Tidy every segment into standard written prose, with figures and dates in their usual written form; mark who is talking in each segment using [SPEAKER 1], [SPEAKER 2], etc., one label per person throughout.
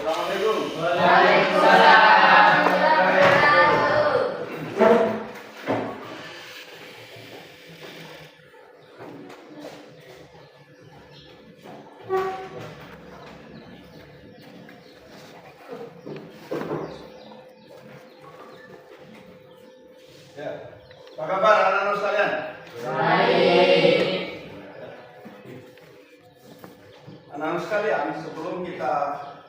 [SPEAKER 1] Assalamualaikum.
[SPEAKER 2] Waalaikumsalam.
[SPEAKER 1] Ya. Apa kabar anak-anak sekalian?
[SPEAKER 2] Baik.
[SPEAKER 1] Anak-anak sekalian, sebelum kita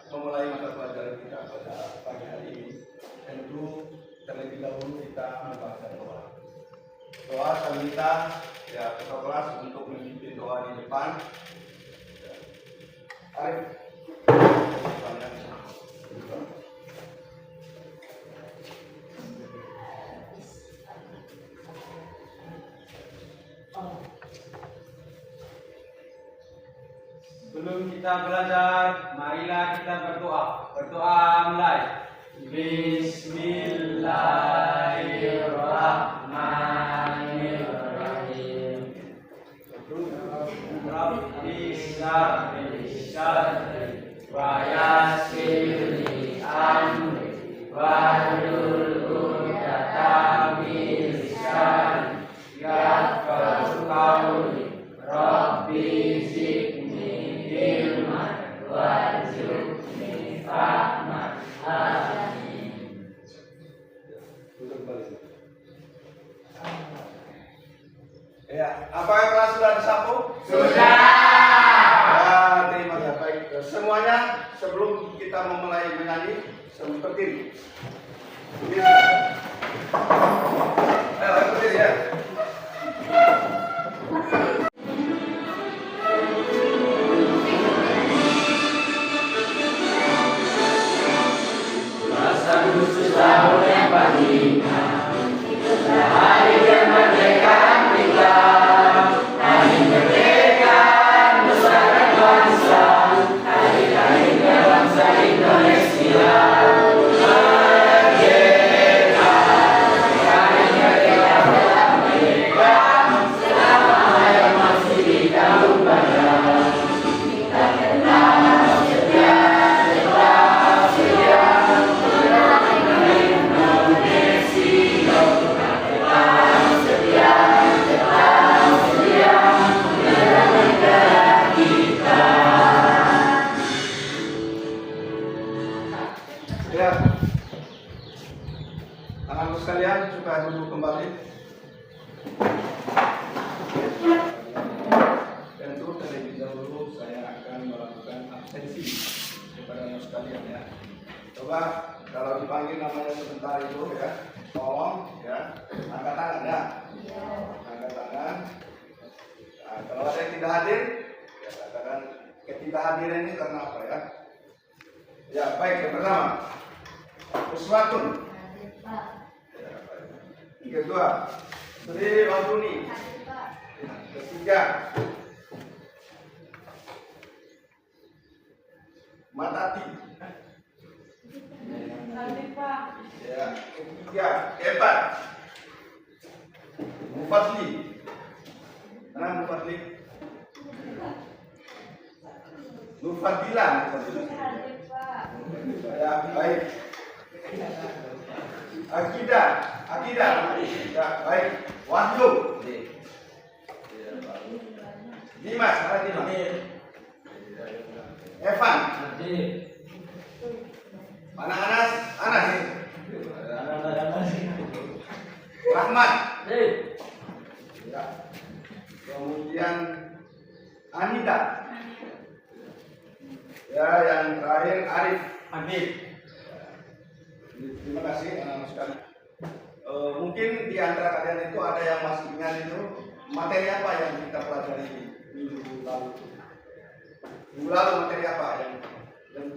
[SPEAKER 1] memulai mata pelajaran kita pada pagi hari ini, tentu terlebih dahulu kita membaca doa. Doa kami minta ya ketua kelas untuk memimpin doa di depan. Arif.
[SPEAKER 3] Sebelum kita belajar, marilah kita berdoa. Berdoa mulai. Bismillahirrahmanirrahim. Rabbi syrah li sadri wa yassir li amri wahlul 'uqdatam min lisani yafqahu qawli. Rabbi zidni ilman warzuqni fahman. Amin.
[SPEAKER 1] Ya, apakah kelas sudah disapu?
[SPEAKER 2] Sudah.
[SPEAKER 1] Ya, terima kasih. Baik, semuanya sebelum kita memulai menyanyi seperti ini. Ayo, berdiri ya. Ya, anak-anak sekalian supaya duduk kembali. Tentu terlebih dahulu saya akan melakukan absensi kepada anak sekalian ya. Coba kalau dipanggil namanya sebentar itu ya, tolong ya angkat tangan ya. Angkat tangan. Nah, kalau ada yang tidak hadir, ya katakan ketidakhadiran ini karena apa ya? Ya baik, yang pertama. Uswatun. Yang kedua, Sri Walduni. Ketiga, Matati. Ya, ketiga, Kebat. Mufadli. Mana Mufadli? Nurfadilah. Ya, baik. Akidah. Ya, baik. Wahyu. Dimas, mana Dimas? Evan. Mana Anas? Rahmat. Ya. Kemudian Anida. Ya, yang terakhir Arif. Terima kasih anak-anak sekalian. Mungkin di antara kalian itu ada yang masih ingat itu materi apa yang kita pelajari minggu lalu. Minggu lalu materi apa yang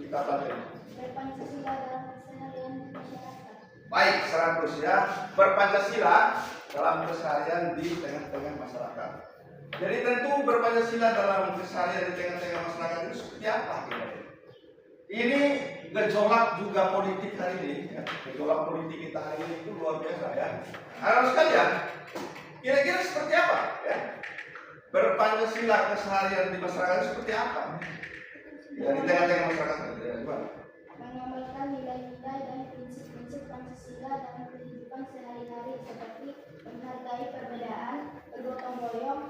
[SPEAKER 1] kita pelajari?
[SPEAKER 4] Berpancasila dalam keseharian masyarakat.
[SPEAKER 1] Baik, 100 ya. Berpancasila dalam keseharian di tengah-tengah masyarakat. Jadi tentu berpancasila dalam keseharian di tengah-tengah masyarakat itu seperti apa kira-kira? Ini gejolak juga politik hari ini, ya. Gejolak politik kita hari ini itu luar biasa ya. Anak sekalian, kira-kira seperti apa ya? Berpancasila keseharian di masyarakat seperti apa? Ya, di tengah-tengah masyarakat ya, gimana?
[SPEAKER 4] seperti menghargai perbedaan, bergotong royong,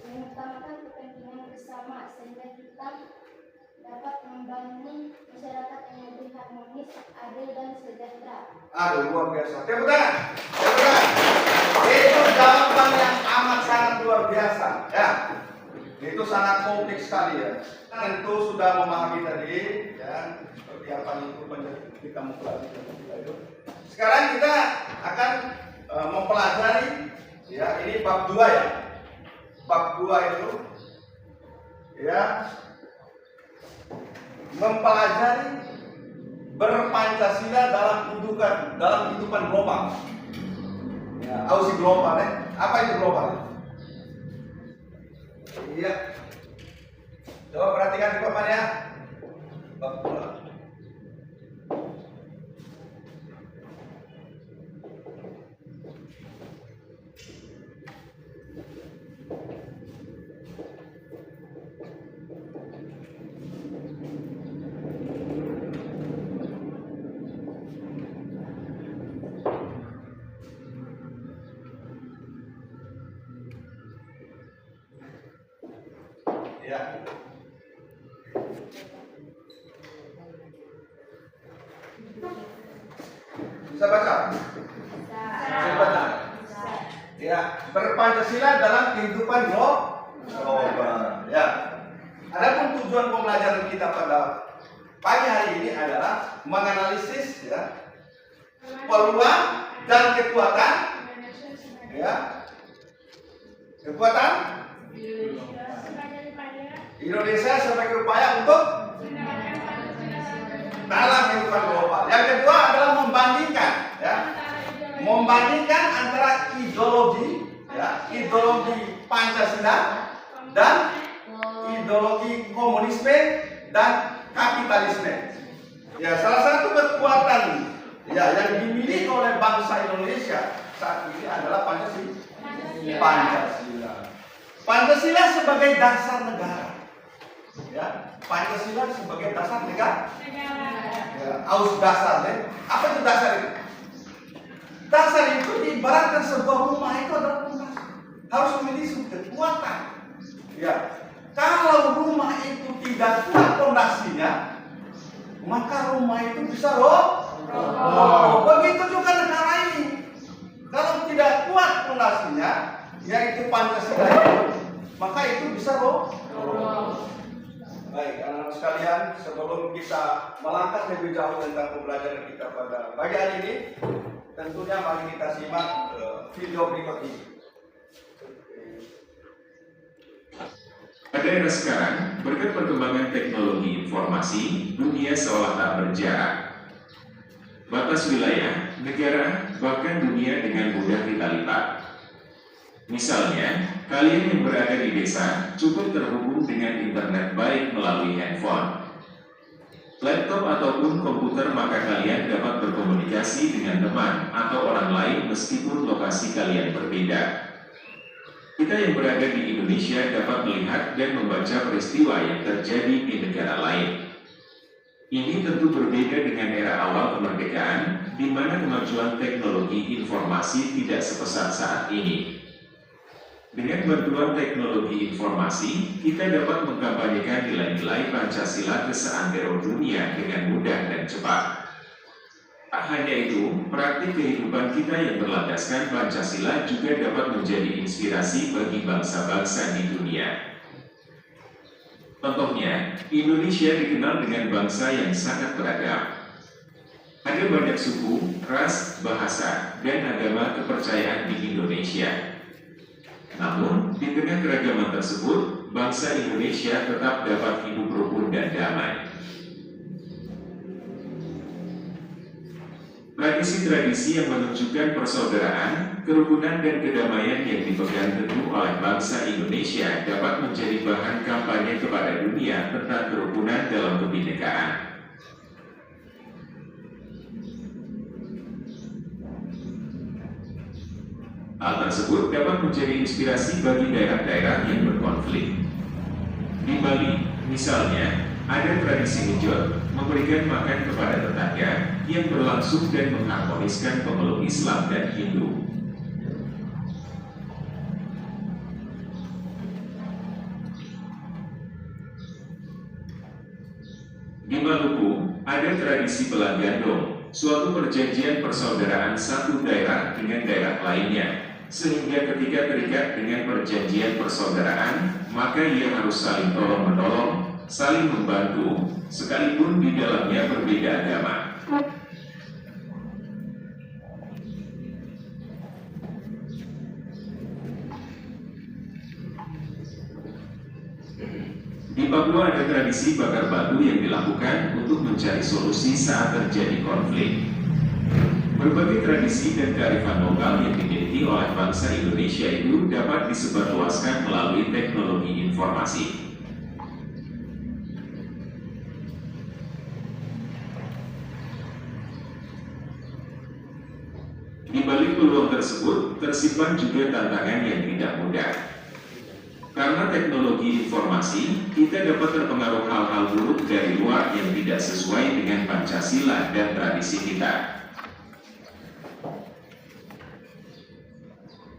[SPEAKER 4] mengutamakan kepentingan bersama sehingga kita dapat membangun masyarakat yang lebih harmonis, adil dan sejahtera.
[SPEAKER 1] Aduh, luar biasa. Tepuk tangan. Tepuk tangan. Itu jawaban yang amat sangat luar biasa. Ya, itu sangat kompleks sekali ya. Tentu sudah memahami tadi, ya, seperti apa itu kita mempelajari itu. Sekarang kita akan mempelajari, ya, ini bab 2 ya. Bab 2 itu, ya, mempelajari berpancasila dalam kehidupan global. Ya, ausi global ya. Apa itu global? Iya. Coba perhatikan di papan ya. Bab 2. Ya. Bisa baca? Bisa baca. Ya, berpancasila dalam kehidupan global. Ya. Adapun tujuan pembelajaran kita pada pagi hari ini adalah menganalisis, ya, peluang dan kekuatan, ya, kekuatan Indonesia sebagai upaya untuk dalam kehidupan global. Yang kedua adalah membandingkan, ya, membandingkan antara ideologi, ya, ideologi Pancasila dan ideologi komunisme dan kapitalisme. Ya, salah satu kekuatan, ya, yang dimiliki oleh bangsa Indonesia saat ini adalah Pancasila. Pancasila sebagai dasar negara. Ya, Pancasila sebagai dasar negara. Ya, aus dasar, ya. Apa itu dasar itu? Dasar itu diibaratkan sebuah rumah itu adalah rumah harus memiliki kekuatan. Ya, kalau rumah itu tidak kuat fondasinya, maka rumah itu bisa roboh. Begitu juga negara ini. Kalau tidak kuat fondasinya, yaitu Pancasila itu, maka itu bisa roboh. Baik, anak-anak sekalian, sebelum kita melangkah lebih jauh tentang pembelajaran kita pada pagi hari ini, tentunya mari kita simak video berikut ini.
[SPEAKER 5] Pada era sekarang, berkat perkembangan teknologi informasi, dunia seolah tak berjarak. Batas wilayah, negara, bahkan dunia dengan mudah kita lipat. Misalnya, kalian yang berada di desa cukup terhubung dengan internet baik melalui handphone, laptop ataupun komputer, maka kalian dapat berkomunikasi dengan teman atau orang lain meskipun lokasi kalian berbeda. Kita yang berada di Indonesia dapat melihat dan membaca peristiwa yang terjadi di negara lain. Ini tentu berbeda dengan era awal kemerdekaan, di mana kemajuan teknologi informasi tidak sepesat saat ini. Dengan bantuan teknologi informasi, kita dapat mengkampanyekan nilai-nilai Pancasila ke seantero dunia dengan mudah dan cepat. Tak hanya itu, praktik kehidupan kita yang berlandaskan Pancasila juga dapat menjadi inspirasi bagi bangsa-bangsa di dunia. Contohnya, Indonesia dikenal dengan bangsa yang sangat beragam. Ada banyak suku, ras, bahasa, dan agama kepercayaan di Indonesia. Namun, di tengah keragaman tersebut, bangsa Indonesia tetap dapat hidup rukun dan damai. Tradisi-tradisi yang menunjukkan persaudaraan, kerukunan, dan kedamaian yang dipegang teguh oleh bangsa Indonesia dapat menjadi bahan kampanye kepada dunia tentang kerukunan dalam kebinekaan. Hal tersebut dapat menjadi inspirasi bagi daerah-daerah yang berkonflik. Di Bali, misalnya, ada tradisi ngejot, memberikan makan kepada tetangga yang berlangsung dan mengharmoniskan pemeluk Islam dan Hindu. Di Maluku, ada tradisi Pelagandong, suatu perjanjian persaudaraan satu daerah dengan daerah lainnya, sehingga ketika terikat dengan perjanjian persaudaraan, maka ia harus saling tolong-menolong, saling membantu, sekalipun di dalamnya berbeda agama. Di Papua ada tradisi bakar batu yang dilakukan untuk mencari solusi saat terjadi konflik. Berbagai tradisi dan kearifan lokal yang dimiliki oleh bangsa Indonesia itu dapat disebarluaskan melalui teknologi informasi. Di balik peluang tersebut, tersimpan juga tantangan yang tidak mudah. Karena teknologi informasi, kita dapat terpengaruh hal-hal buruk dari luar yang tidak sesuai dengan Pancasila dan tradisi kita.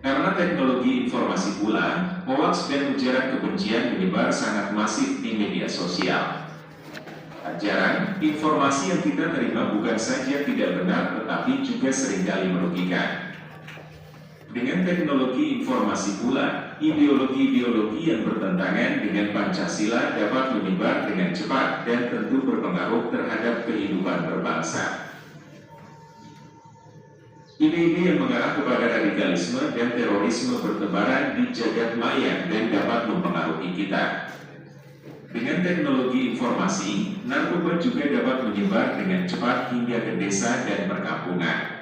[SPEAKER 5] Karena teknologi informasi pula, hoaks dan ujaran kebencian menyebar sangat masif di media sosial. Tak jarang, informasi yang kita terima bukan saja tidak benar, tetapi juga seringkali merugikan. Dengan teknologi informasi pula, ideologi-ideologi yang bertentangan dengan Pancasila dapat menyebar dengan cepat dan tentu berpengaruh terhadap kehidupan berbangsa. Ide-ide yang mengarah kepada radikalisme dan terorisme bertebaran di jagat maya dan dapat mempengaruhi kita. Dengan teknologi informasi, narkoba juga dapat menyebar dengan cepat hingga ke desa dan perkampungan.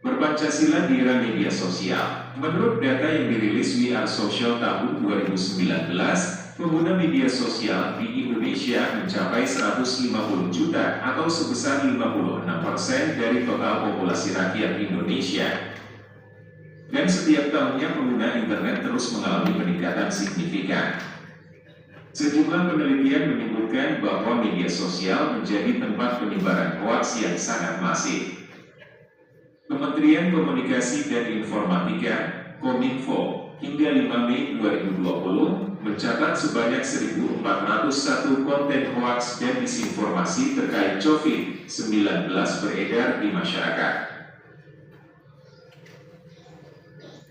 [SPEAKER 5] Berpancasila di era media sosial. Menurut data yang dirilis We Are Social tahun 2019, pengguna media sosial di Indonesia mencapai 150 juta atau sebesar 56% dari total populasi rakyat Indonesia. Dan setiap tahunnya pengguna internet terus mengalami peningkatan signifikan. Sejumlah penelitian menyebutkan bahwa media sosial menjadi tempat penyebaran hoaks yang sangat masif. Kementerian Komunikasi dan Informatika, Kominfo, hingga 5 Mei 2020 mencatat sebanyak 1.401 konten hoaks dan disinformasi terkait COVID-19 beredar di masyarakat.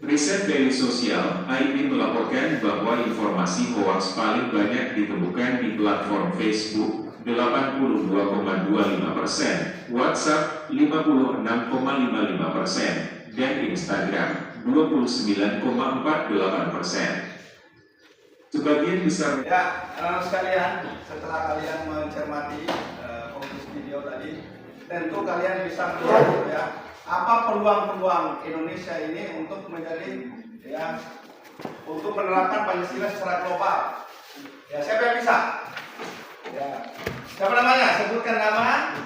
[SPEAKER 5] Riset Daily Social, ID melaporkan bahwa informasi hoaks paling banyak ditemukan di platform Facebook 82,25%, WhatsApp 56,55%, dan Instagram 29,48%. Sebagian besar
[SPEAKER 1] anak-anak sekalian, setelah kalian mencermati fokus video tadi, tentu kalian bisa melihat ya apa peluang-peluang Indonesia ini untuk menjadi untuk menerapkan Pancasila secara global. Ya, siapa yang bisa? Ya. Siapa namanya? Sebutkan nama.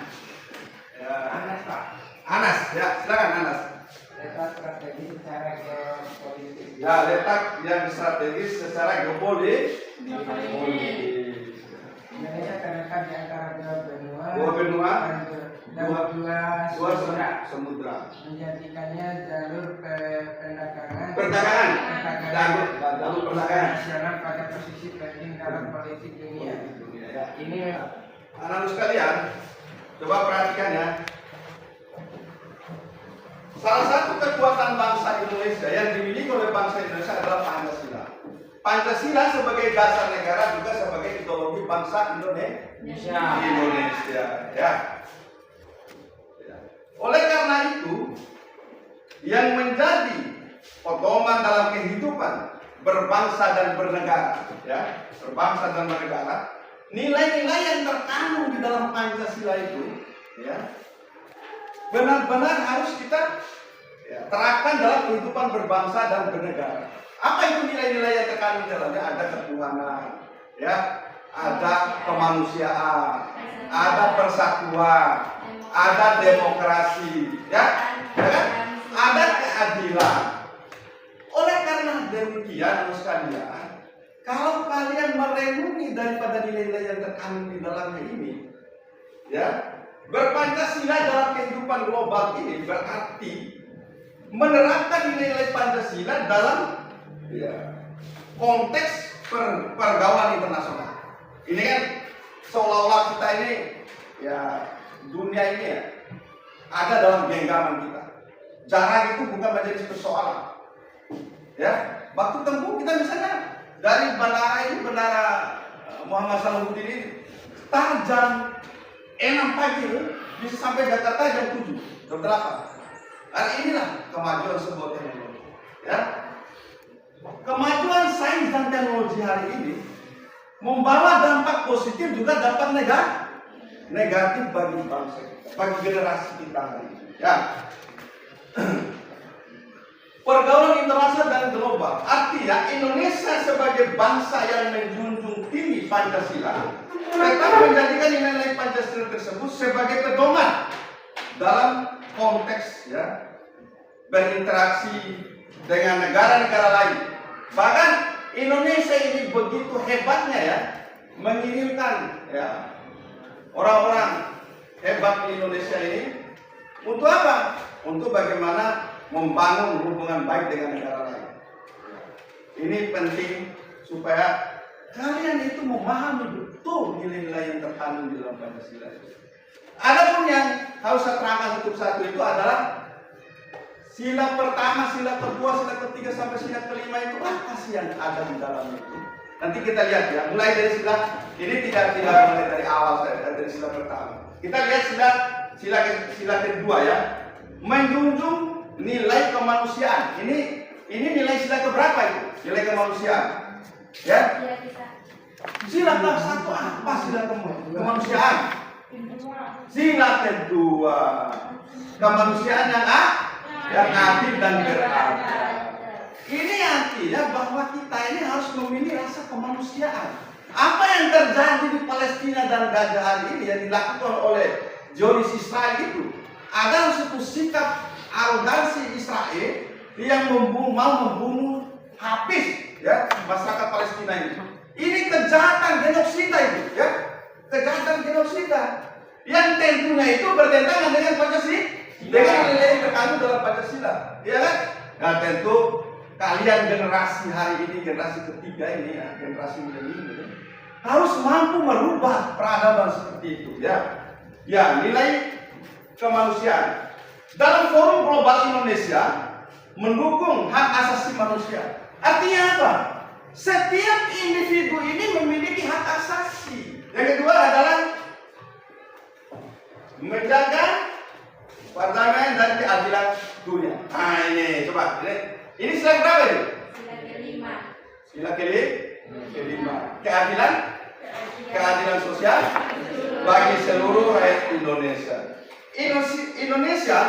[SPEAKER 1] Ya.
[SPEAKER 2] Anas, Pak.
[SPEAKER 1] Anas, ya, silakan Anas.
[SPEAKER 2] Letak strategi secara geopolitik.
[SPEAKER 1] Ya, letak yang strategis secara geopolitik.
[SPEAKER 2] Indonesia terletak di antara
[SPEAKER 1] Dua benua
[SPEAKER 2] dan dua
[SPEAKER 1] samudra.
[SPEAKER 2] Menjadikannya jalur perdagangan
[SPEAKER 1] jalur perdagangan
[SPEAKER 2] nasional pada posisi penting dalam politik dunia. Ini
[SPEAKER 1] anak-anak sekalian, coba perhatikan ya. Salah satu kekuatan bangsa Indonesia yang dimiliki oleh bangsa Indonesia adalah Pancasila. Pancasila sebagai dasar negara juga sebagai ideologi bangsa Indonesia. Ya. Oleh karena itu, yang menjadi pedoman dalam kehidupan berbangsa dan bernegara, ya, berbangsa dan bernegara, nilai-nilai yang terkandung di dalam Pancasila itu, ya, benar-benar harus kita terapkan dalam kehidupan berbangsa dan bernegara. Apa itu nilai-nilai yang terkandung di dalamnya? Ada ketuhanan, ya, ada kemanusiaan, ada persatuan, ada demokrasi, ya, ada keadilan. Oleh karena demikian, sekalian, kalau kalian merenungi daripada nilai-nilai yang terkandung di dalamnya ini, ya, berpancasila dalam kehidupan global ini berarti menerapkan nilai-nilai Pancasila dalam konteks pergaulan internasional. Ini kan seolah-olah kita ini ya dunia ini ya ada dalam genggaman kita. Jarak itu bukan menjadi persoalan. Ya, waktu tempuh kita misalnya dari bandara Muhammad Salahuddin ini start jam 6 pagi bisa sampai Jakarta jam 7, jam 8. Hari inilah kemajuan sebuah teknologi. Ya, kemajuan sains dan teknologi hari ini membawa dampak positif juga dampak negatif bagi bangsa kita, bagi generasi kita hari ini. Ya. Pergaulan internasional dan global artinya Indonesia sebagai bangsa yang menjunjung tinggi Pancasila tetap menjadikan nilai-nilai Pancasila tersebut sebagai pedoman dalam konteks ya berinteraksi dengan negara-negara lain. Bahkan Indonesia ini begitu hebatnya ya mengirimkan ya orang-orang hebat di Indonesia ini untuk apa? Untuk bagaimana membangun hubungan baik dengan negara lain. Ini penting supaya kalian itu memahami betul nilai-nilai yang terkandung di dalam Pancasila. Adapun yang harus saya terangkan satu-satu itu adalah sila pertama, sila kedua, sila ketiga sampai sila kelima itu apa sih yang ada di dalam itu? Nanti kita lihat ya, mulai dari sila ini tidak mulai dari awal saya dari sila pertama. Kita lihat sila kedua ya, menjunjung nilai kemanusiaan. Ini nilai sila keberapa itu? Nilai kemanusiaan. Ya? Sila ke-1 apa sila kemanusiaan? Sila kedua kemanusiaan yang adil dan beradab. Ini artinya bahwa kita ini harus memiliki rasa kemanusiaan. Apa yang terjadi di Palestina dan Gaza hari ini yang dilakukan oleh Zionis Israel itu adalah suatu sikap arogansi Israel yang mau membunuh habis ya masyarakat Palestina ini. Ini kejahatan genosida itu ya, kejahatan genosida yang tentunya itu bertentangan dengan Pancasila, dengan nilai yang terkandung dalam Pancasila, ya kan? Nah tentu kalian generasi hari ini, generasi ketiga ini ya, generasi milenial harus mampu merubah peradaban seperti itu ya. Ya, nilai kemanusiaan. Dalam forum global Indonesia mendukung hak asasi manusia. Artinya apa? Setiap individu ini memiliki hak asasi. Yang kedua adalah menjaga perdamaian dan keadilan dunia. Nah ini coba ini sila berapa ini?
[SPEAKER 4] Sila kelima.
[SPEAKER 1] Sila kelima. Keadilan sosial bagi seluruh rakyat Indonesia. Indonesia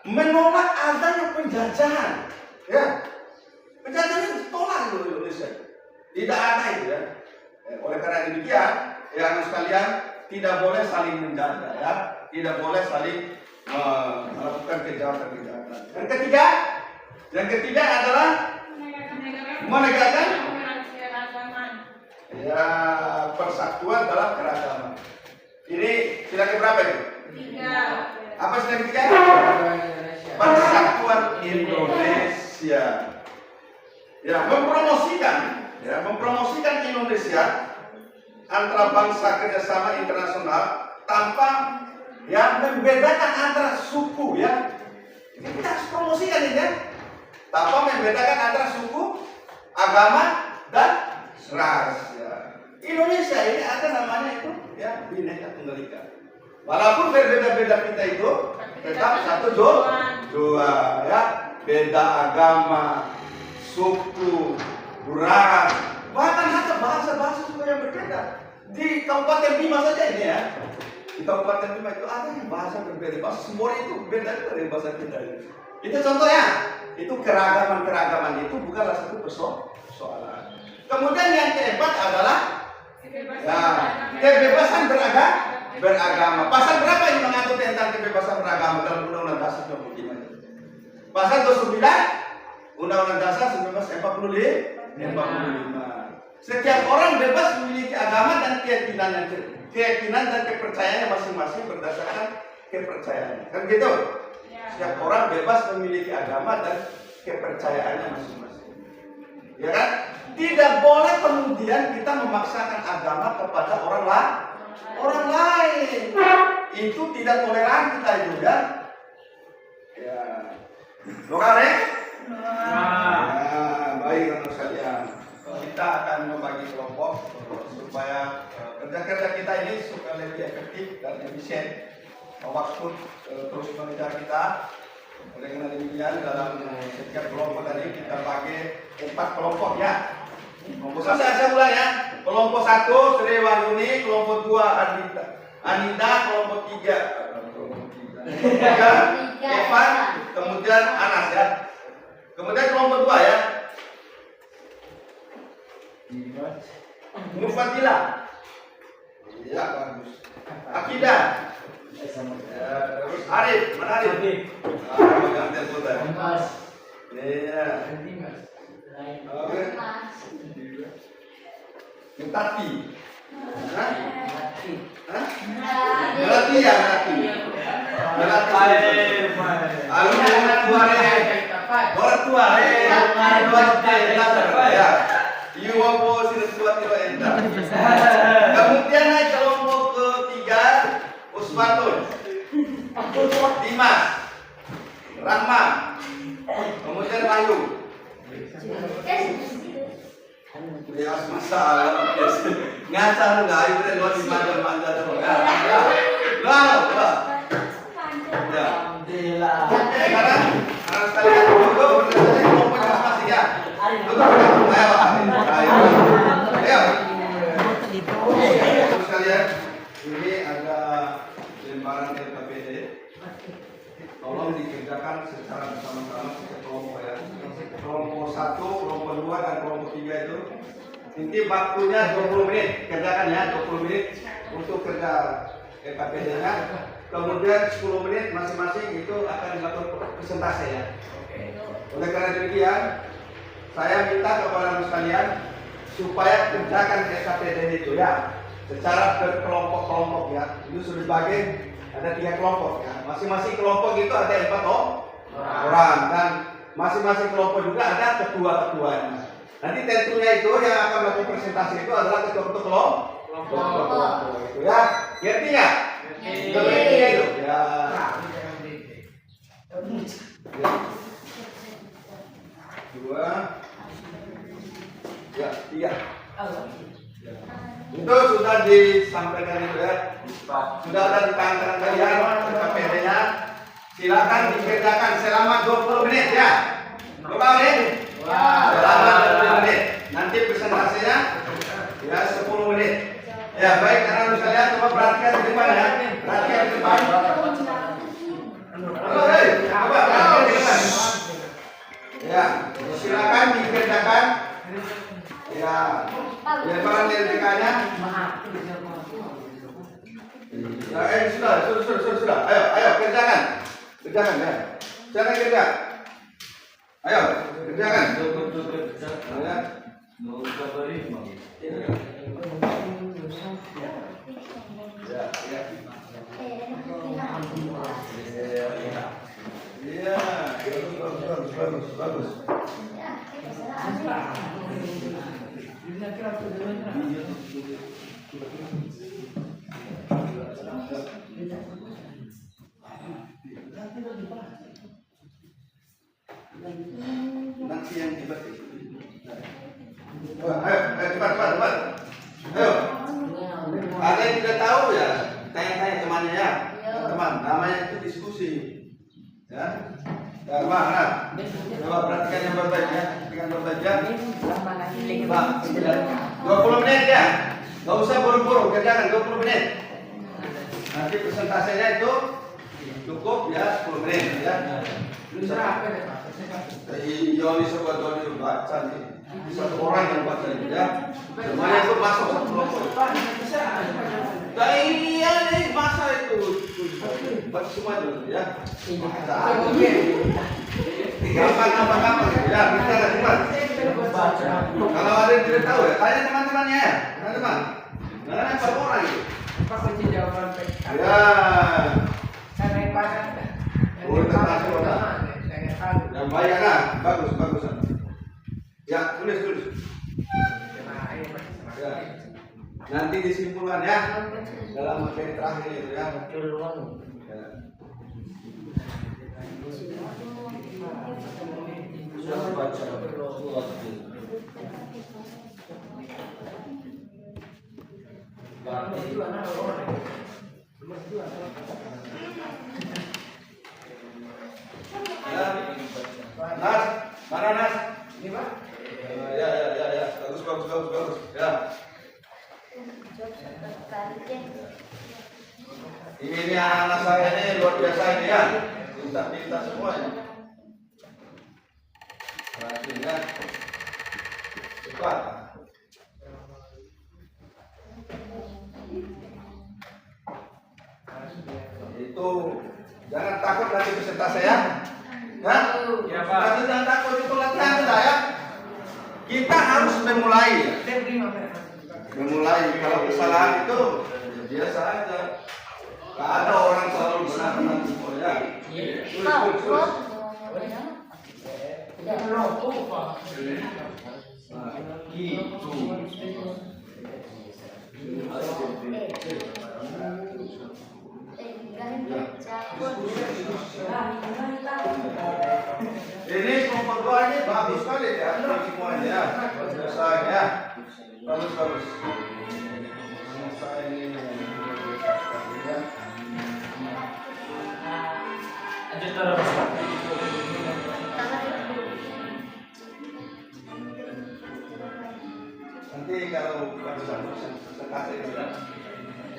[SPEAKER 1] menolak adanya penjajahan, ya. Penjajahan itu ditolak oleh Indonesia. Tidak ada itu ya. Oleh karena demikian, ya sekalian tidak boleh saling menjajah, ya. Tidak boleh saling melakukan kejahatan-kejahatan. Yang ketiga adalah menegakkan ya persatuan dalam keragaman. Ini sila keberapa ini? 3. Apa sila ketiga? Persatuan Indonesia. Ya, mempromosikan Indonesia antara bangsa kerjasama internasional tanpa ya membedakan antara suku ya. Kita harus promosikan ini ya. Tanpa membedakan antara suku, agama dan ras. Ya. Indonesia ini ada namanya itu ya Bhinneka Tunggal Ika. Walaupun berbeda-beda kita itu tetap satu dua ya. Beda agama, suku, ras, bahkan ada bahasa-bahasa juga yang berbeda. Di Kabupaten Bima saja ini ya. Di Kabupaten Bima itu ada yang bahasa berbeda. Bahasa Sumori itu beda dari bahasa kita. Itu contohnya. Itu keragaman itu bukanlah satu persoalan. Kemudian yang keempat adalah kebebasan beragama. Pasal berapa yang mengatur tentang kebebasan beragama dalam Undang-Undang Dasar 45? Pasal 29 Undang-Undang Dasar 1945. Setiap orang bebas memiliki agama dan keyakinan dan kepercayaannya masing-masing berdasarkan kepercayaannya. Kan gitu? Setiap orang bebas memiliki agama dan kepercayaannya masing-masing. Ya kan? Tidak boleh kemudian kita memaksakan agama kepada orang lain. Itu tidak toleran kita itu ya. Ya. Oke? Nah, baik teman sekalian. Kita akan membagi kelompok supaya kerja-kerja kita ini supaya lebih efektif dan efisien. Waktu terus mengejar kita. Oleh karena demikian dalam setiap kelompok tadi kita bagi 4 kelompok ya. Kelompok satu saya ulang ya. Kelompok 1 Sri Wahyuni, kelompok 2 Anita, kelompok 3 Evan, kemudian Anas ya. Kemudian kelompok 2 ya. Mufatila. Iya bagus. Akidah. Ya, terus Arif, mana Arif? Ganti putar. Iya. Oke. Tati. Hah? Berarti ya, berarti. Orang tua, ya. Iwa posisi tua tiro enta. Kemudian naik kelompok ketiga Usmatun, Dimas, Rahma, kemudian Wahyu. Ya masalah, ngacar nggak? Ibu dan luar dimanja terus. Ya, ya. Sekarang sekalian duduk berdasarkan kelompok masing-masing ya. Duduk, ayo. Terus sekalian, ini ada lembaran LKPD. Tolong dikerjakan secara bersama-sama setiap kelompok ya. Kelompok 1, kelompok 2, dan kelompok 3 itu. Nanti waktunya 20 menit, kerjakan ya 20 menit untuk kerja LKPD-nya. Kemudian 10 menit masing-masing itu akan dilakukan presentasi ya. Oleh karena demikian, saya minta kepada sekalian supaya kerjakan LKPD itu ya secara berkelompok-kelompok ya. Itu sudah dibagi ada 3 kelompok ya. Masing-masing kelompok itu ada 4 orang dan masing-masing kelompok juga ada ketua-ketuanya. Nanti tentunya itu yang akan melakukan presentasi itu adalah ketua-ketua kelompok itu ya. Ngerti nggak? Ngerti itu ya. Dua, ya, 3. Itu sudah disampaikan itu ya. Sudah ada di tangan kalian LKPD-nya. Silakan dikerjakan selama 20 menit ya. Berapa menit? Selama 20 menit. Nanti presentasinya ya 10 menit. Ya baik, karena sekalian coba perhatikan di depan ya. Perhatikan di depan. Halo, hei, coba perhatikan di depan. Ya, silakan dikerjakan. Ya, lembaran LPK-nya. Ya, sudah. Ayo, kerjakan. Kerjakan ya. Cara kerja. Ayo, kerjakan. Ya. Bagus. Nanti yang hebat itu. Ayo, cepat. Ayo. Ada yang tidak tahu ya, tanya-tanya temannya ya. Teman, namanya itu diskusi. Ya. Mana? Coba perhatikan yang berbaik ya. Dengan berbaik ya. 20 menit ya. Gak usah buru-buru, kerjakan 20 menit. Nanti presentasinya itu cukup ya 10 menit ya. Joni baca nih. Satu orang yang baca ini ya. Semuanya itu masuk satu kelompok. Iya nih masa itu. Baca semua dulu ya. Gampang ya. Bisa cepat. Kalau ada yang tidak tahu ya, tanya teman-temannya ya. Teman-teman. Karena berapa orang itu?
[SPEAKER 2] Apa kunci jawaban PK?
[SPEAKER 1] Ya.
[SPEAKER 2] Saya naik pasar.
[SPEAKER 1] Yang banyak nah, bagus. Ya, tulis. Nanti disimpulkan ya dalam materi terakhir itu ya. Ya. Sudah baca. Nas, mana Nas? Ini Pak? Ya. Bagus. Ya. Ini anak saya ini luar biasa ini ya. Pintar semua ya. Perhatiin ya. Cepat. Itu jangan takut nanti peserta saya. Ya?
[SPEAKER 3] Ya, Pak.
[SPEAKER 1] Nanti jangan takut itu latihan sudah ya. Kita harus memulai ya. Memulai kalau kesalahan itu biasa aja. Gak ada orang selalu benar semua ya. Gitu. Ini kelompok 2 ini bagus sekali ya, semuanya ya. Selesai ya. Bagus. Saya ini ya.
[SPEAKER 3] Lanjut terus.
[SPEAKER 1] Nanti kalau pada saat presentasi itu ya.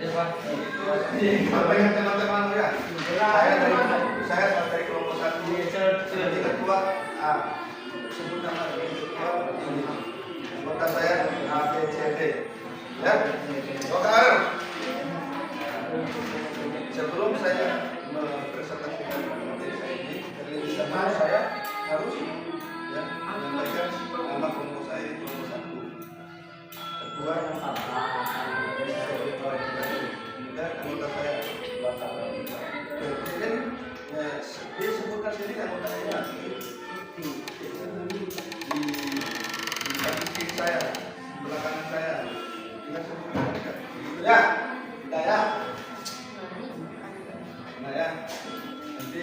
[SPEAKER 3] Pak.
[SPEAKER 1] Yang teman-teman ya. Saya dari kelompok 1 jadi ketua sebut nama ketua anggota saya ABCD ya. Oke. Sebelum saya mempresentasikan materi saya ini, terlebih dahulu saya harus ya menyampaikan nama kelompok saya di kelompok 1. Ketua dan anggota saya belakang. Presiden disebutkan sini anggota saya di samping kiri saya, belakangan saya. Kita sebutkan ya, tidak ya. Nah ya, nanti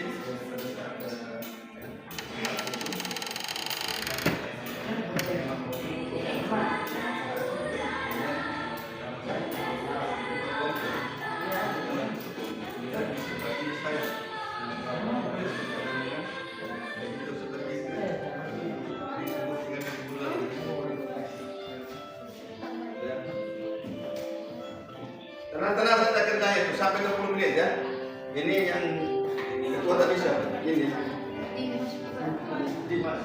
[SPEAKER 1] tenang saya kerja itu sampai 20 menit ya. Ini yang ketua tak bisa. Ini. Dimas.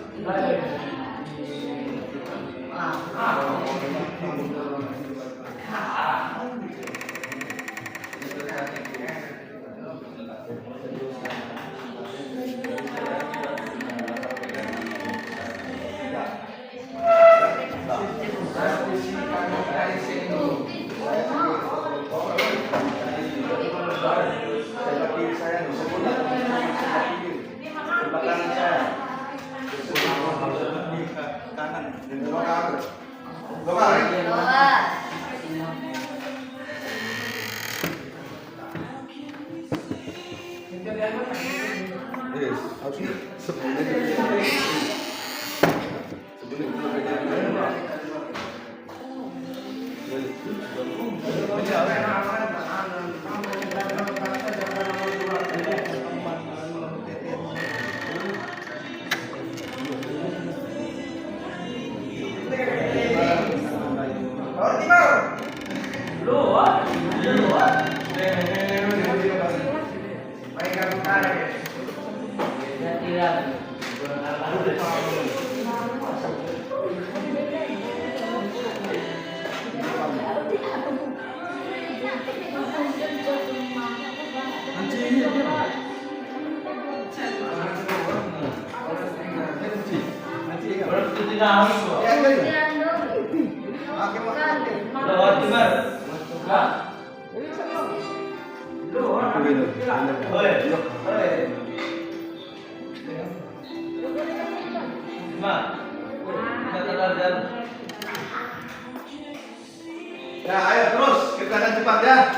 [SPEAKER 1] Ya, ayo terus kita akan cepat ya.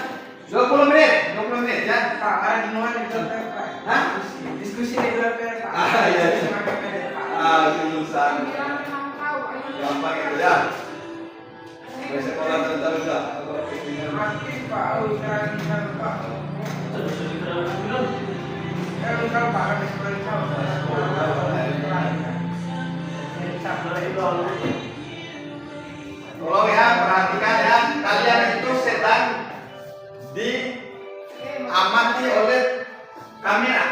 [SPEAKER 1] 20 menit ya.
[SPEAKER 2] Pak, ada di luar itu Pak.
[SPEAKER 1] Hah?
[SPEAKER 2] Diskusi di luar Pak.
[SPEAKER 1] Ah, iya.
[SPEAKER 2] Semakin pendek, Pak.
[SPEAKER 1] Ah, jurusan gampang itu ya. Dari sekolah tentang juga.
[SPEAKER 2] Aktif Pak, usaha Pak. Kalau Pak ada sekolah
[SPEAKER 1] Tolong ya, perhatikan ya. Kalian itu sedang diamati oleh kamera.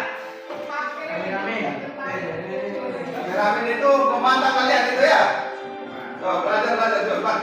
[SPEAKER 1] Kameramen itu memantau kalian itu ya. So, belajar cepat.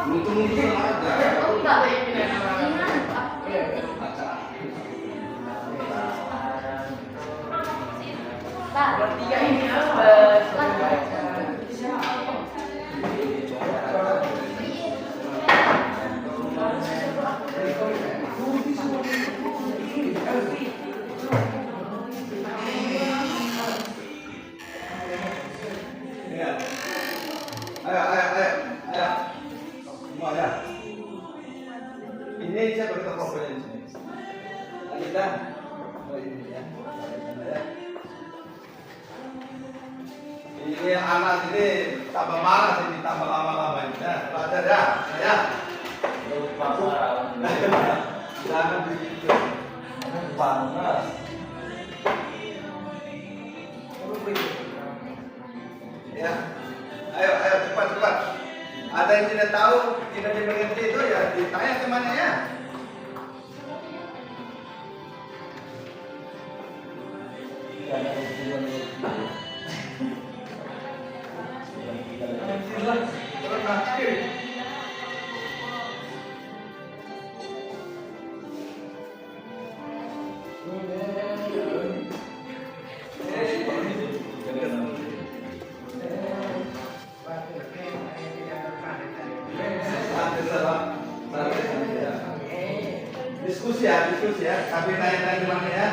[SPEAKER 1] Mungkin ada. Ya. Ayo. Semua ya. Ini saya beritahu komponen di sini. Kita, oh ini ya. Ini anak ini tambah marah sini, tambah lama-lama ini. Ya, belajar ya, saya. Jangan begitu. Panas. Ya, ayo cepat. Ada yang tidak tahu, tidak dimengerti itu ya ditanya temannya ya. Diskusi ya, tapi tanya-tanya temannya ya.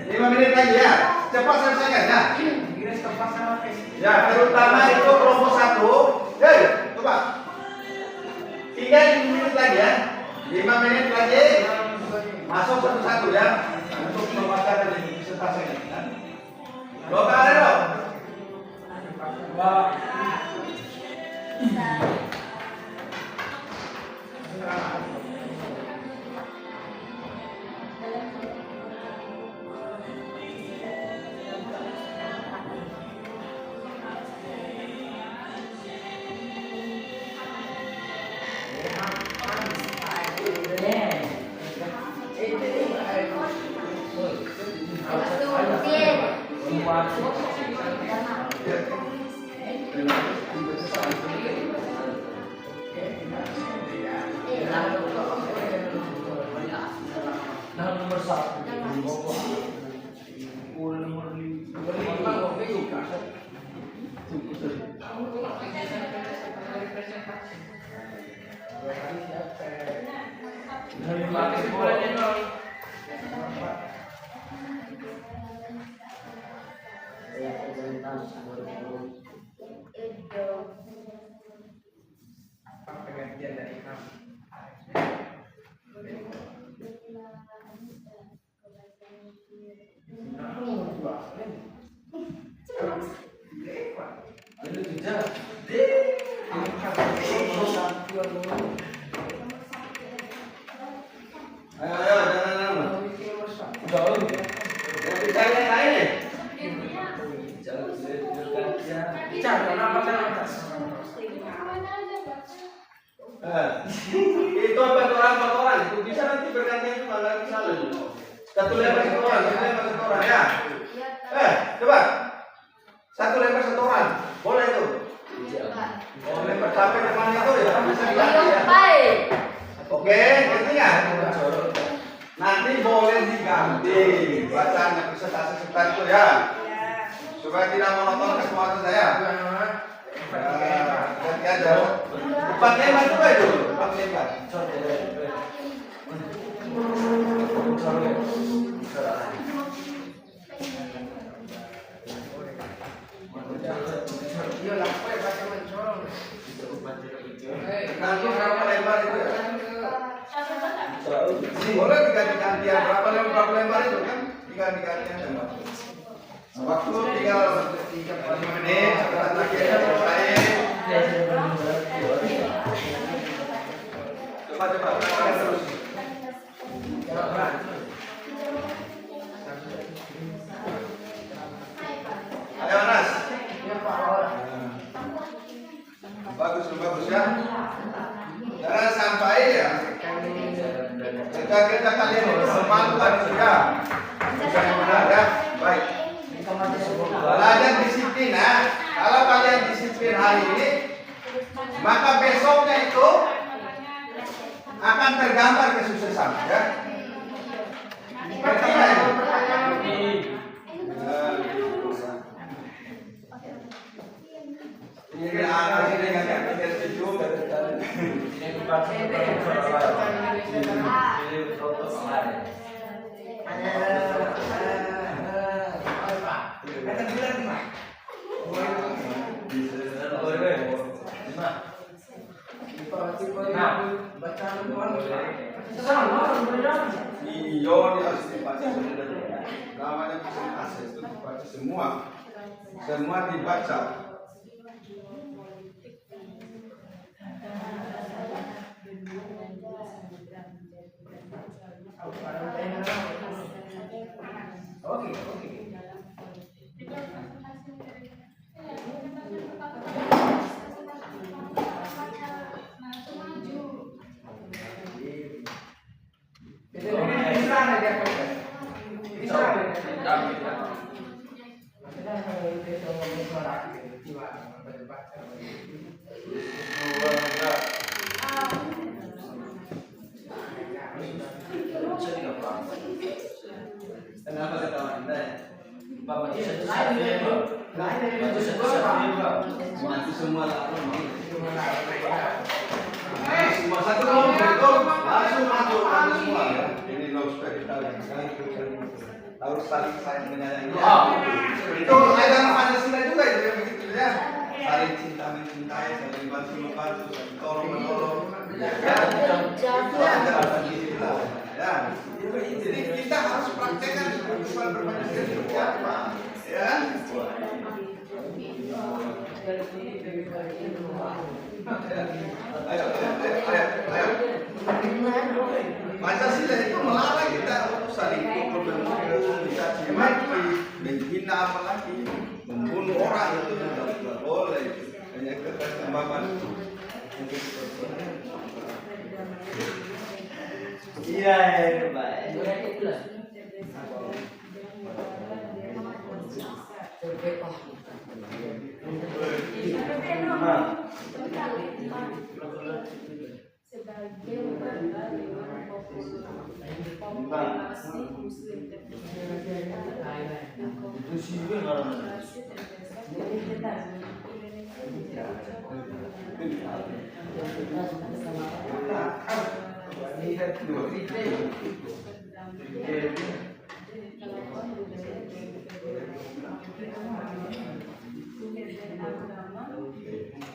[SPEAKER 1] Lima menit lagi ya, cepat selesaikan ya. Ya, terutama itu kelompok 1. Hei, coba. Tinggal 5 menit lagi ya. 5 menit lagi. satu-satu ya untuk membacakan disertasi ini. Ya. Dua kali dong.
[SPEAKER 2] Nomor 1. Pengertian dari kami.
[SPEAKER 1] Ayo, jangan. Yang bicara yang lain nih. Itu patoran itu bisa nanti bergantian cuma lagi salah. Satu lembar satu orang ya. Coba. Satu lembar satu orang. Boleh itu. Oh, lembar sampai depan itu ya bisa diganti ya. Oke, ngerti nggak? Nanti boleh diganti bacaan presentasi itu ya. Supaya tidak monoton kesemuanya saya. Ganti aja. 4 lembar juga itu. 4 lembar. Nanti berapa lembar itu ya? Boleh diganti-gantian berapa lembar itu kan? Diganti-gantian lembar. Waktu tinggal 5 menit, sebentar lagi selesai. Coba terus. Ayo Anas. Bagus ya. Jangan sampai ya. Kita kalian bersemangat ya. Bisa yang benar ya. Baik. Belajar disiplin ya. Kalau kalian disiplin hari ini, maka besoknya itu akan tergambar kesuksesan ya. Ngerti nggak itu? Ini anak ini nggak setuju. Iyo dia harus dibaca namanya presentasi itu dibaca semua dibaca. Oke. Kenapa ketawa Anda ya? Bapak mati semua lah. Semua satu betul langsung masuk semua ya. Ini loh supaya kita harus saling menyayangi. Itu ajaran Pancasila juga itu yang begitu ya. Saling cinta mencintai, saling bantu membantu, saling tolong menolong. Ya, itu ajaran Pancasila. Ya, jadi kita harus praktekkan kehidupan bermanusia seperti apa, ya. Ayo. Pancasila itu melarang kita untuk saling pukul, mencaci maki, menghina, apalagi membunuh orang itu tidak boleh. Hanya kekesambaban.
[SPEAKER 3] Iya, baik.
[SPEAKER 4] Sebagai lembaga dewan kompilasi muslim
[SPEAKER 3] Itu sih kalau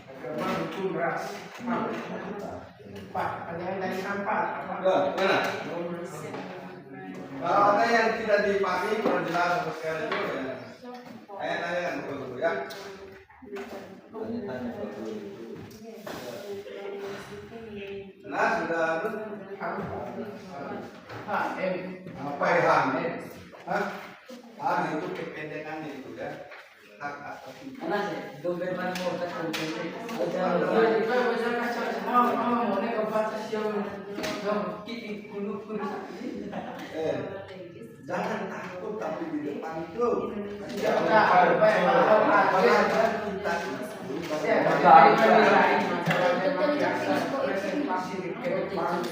[SPEAKER 2] Agama hukum ras. Pak, ada yang dari sampah.
[SPEAKER 1] Mana? Kalau ada yang tidak dipahami, kalau jelas sama sekali itu ya. Saya tanyakan dulu ya. Nah, sudah apa ya HAM? HAM itu kependekannya itu ya. Hak atas jangan takut tapi di depan itu.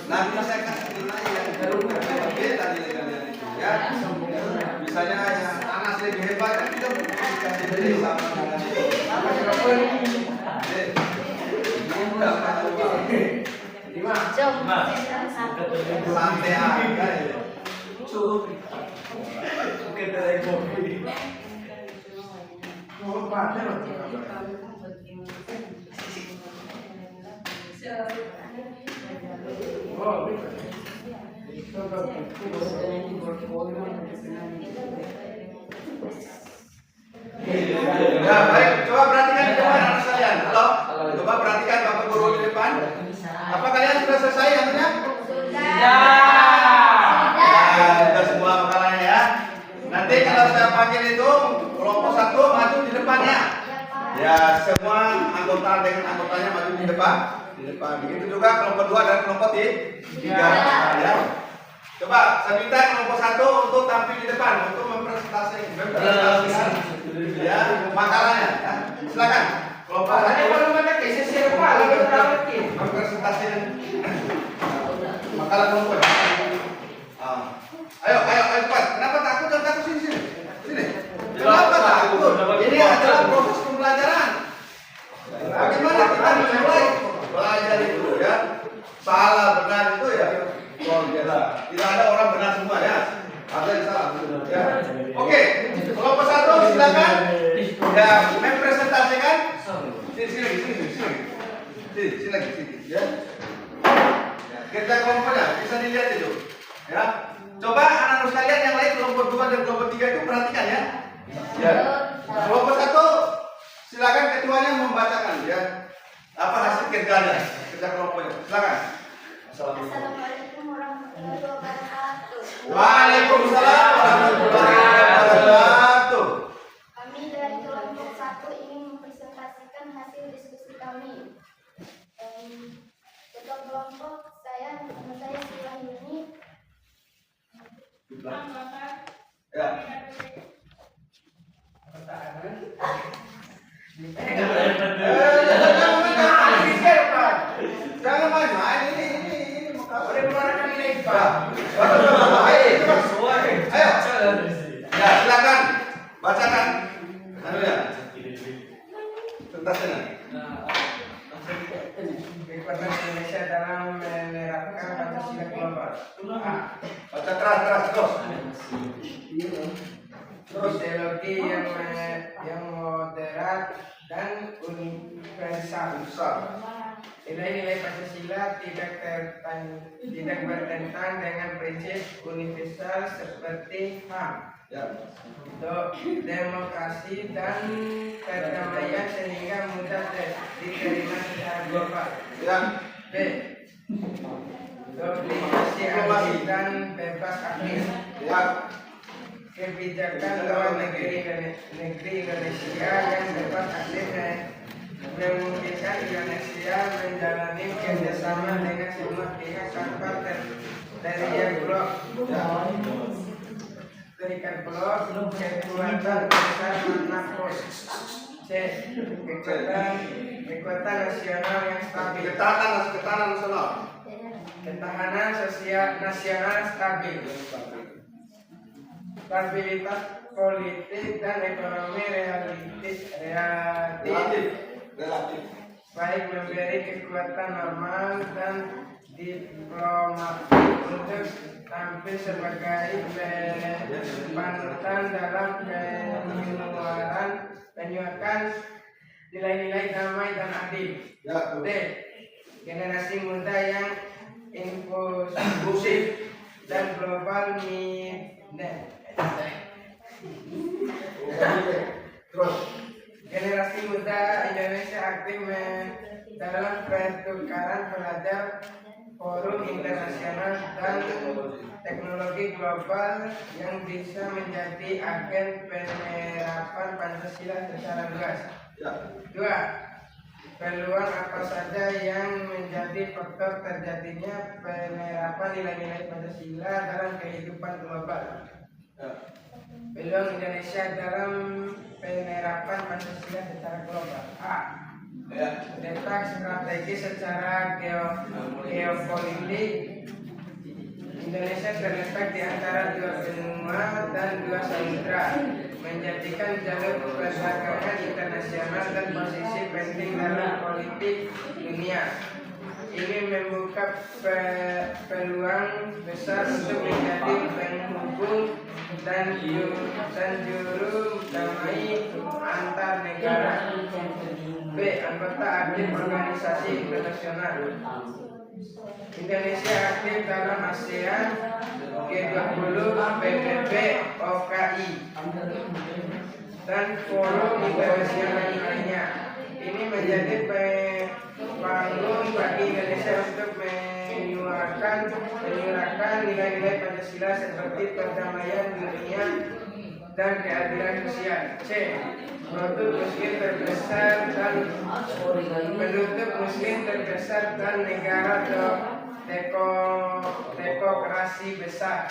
[SPEAKER 1] Nanti saya kasih nilai yang berbeda nilai-nilai itu ya. Misalnya yang Anas lebih hebat kan kita kasih nilai sama dengan itu. Santai aja ya. Ya baik, coba perhatikan di depan anak sekalian. Halo, coba perhatikan Bapak Guru di depan. Apa kalian sudah selesai anunya? Sudah semua makalahnya ya. Nanti kalau saya panggil itu kelompok 1 maju di depannya. Ya semua anggota dengan anggotanya maju di depan. Begitu juga kelompok 2 dan kelompok 3. Ya. Coba saya minta kelompok 1 untuk tampil di depan untuk mempresentasikan ya makalahnya. Ya. Silakan. Kelompok 1 mempresentasikan makalah kelompok. Ayo cepat. Kenapa takut? Jangan takut sini. Kenapa takut? Ini adalah proses pembelajaran. Bagaimana kita mulai belajar itu ya? Salah benar itu ya. Biasa. Tidak ada orang benar semua ya. Ada yang salah. Ya. Oke. Kelompok 1 silakan. Ya, mempresentasikan. Sini lagi. Ya. Kerja kelompoknya bisa dilihat itu. Ya. Coba anak-anak sekalian yang lain kelompok 2 dan kelompok 3 itu perhatikan ya. Ya. Kelompok 1 silakan ketuanya membacakan ya. Apa hasil kerja kelompoknya? Silakan.
[SPEAKER 4] Assalamualaikum warahmatullahi wabarakatuh.
[SPEAKER 1] Waalaikumsalam warahmatullahi wabarakatuh.
[SPEAKER 4] Kami dari kelompok 1 ingin mempresentasikan hasil diskusi kami. Ketua kelompok saya Silahuni.
[SPEAKER 1] Ya. Jangan main-main ini
[SPEAKER 2] Boleh mengeluarkan nilai IPA.
[SPEAKER 1] Ayo. Ya, silakan bacakan. Anunya. Tuntasnya.
[SPEAKER 2] Republik Indonesia dalam menerapkan Pancasila global.
[SPEAKER 1] Baca keras terus.
[SPEAKER 2] Ideologi yang moderat dan universal. Nilai-nilai Pancasila tidak bertentangan dengan prinsip universal seperti HAM, demokrasi dan perdamaian sehingga mudah diterima secara global. B. Duplikasi aktif dan bebas aktif. Kebijakan luar negeri Indonesia yang bebas aktif memungkinkan Indonesia menjalani kerjasama dengan semua pihak tanpa teriak blok. Terikat blok kekuatan besar manapun. C. Kekuatan nasional yang stabil.
[SPEAKER 1] Ketahanan nasional.
[SPEAKER 2] Ketahanan sosial nasional stabil. Stabilitas politik dan ekonomi relatif. Baik memberi kekuatan normal dan diplomatik untuk tampil sebagai panutan dalam penyuakan nilai-nilai damai dan adil. D. Generasi muda yang inklusif dan global Generasi muda Indonesia aktif dalam pertukaran pelajar, forum internasional dan teknologi global yang bisa menjadi agen penerapan Pancasila secara luas. 2. Peluang apa saja yang menjadi faktor terjadinya penerapan nilai-nilai Pancasila dalam kehidupan global. Peluang Indonesia dalam penerapan Pancasila secara global. A. Letak strategi secara geopolitik. Indonesia terletak di antara dua benua dan dua samudra, menjadikan jalur perdagangan internasional dan posisi penting dalam politik dunia. Ini membuka peluang besar untuk menjadi penghubung dan juru damai antar negara. B. Anggota aktif organisasi internasional. Indonesia aktif dalam ASEAN, G20, PBB, OKI, dan forum internasional lainnya. Ini menjadi panggung bagi Indonesia untuk menyuarakan nilai-nilai Pancasila seperti perdamaian dunia dan keadilan sosial. C. Menutup muslim terbesar dan negara demokrasi besar.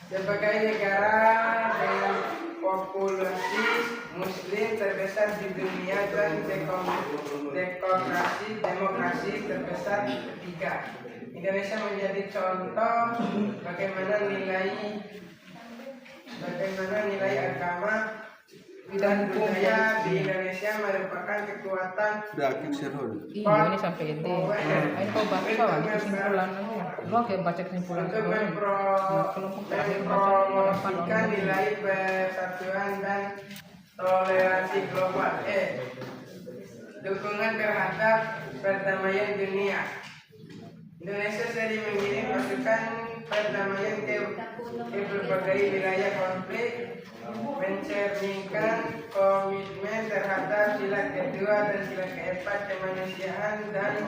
[SPEAKER 2] Sebagai negara dengan populasi muslim terbesar di dunia dan demokrasi terbesar ketiga, Indonesia menjadi contoh bagaimana nilai agama dan budaya di Indonesia merupakan kekuatan.
[SPEAKER 6] Iya, ini sampai ini. Ini kau baca kesimpulan lo kayak baca kesimpulan
[SPEAKER 2] Untuk mempromosikan nilai persatuan dan toleransi global. Dukungan terhadap perdamaian dunia. Indonesia sering mengirim pasukan perdamaian ke berbagai wilayah konflik, mencerminkan komitmen terhadap sila kedua dan sila keempat kemanusiaan dan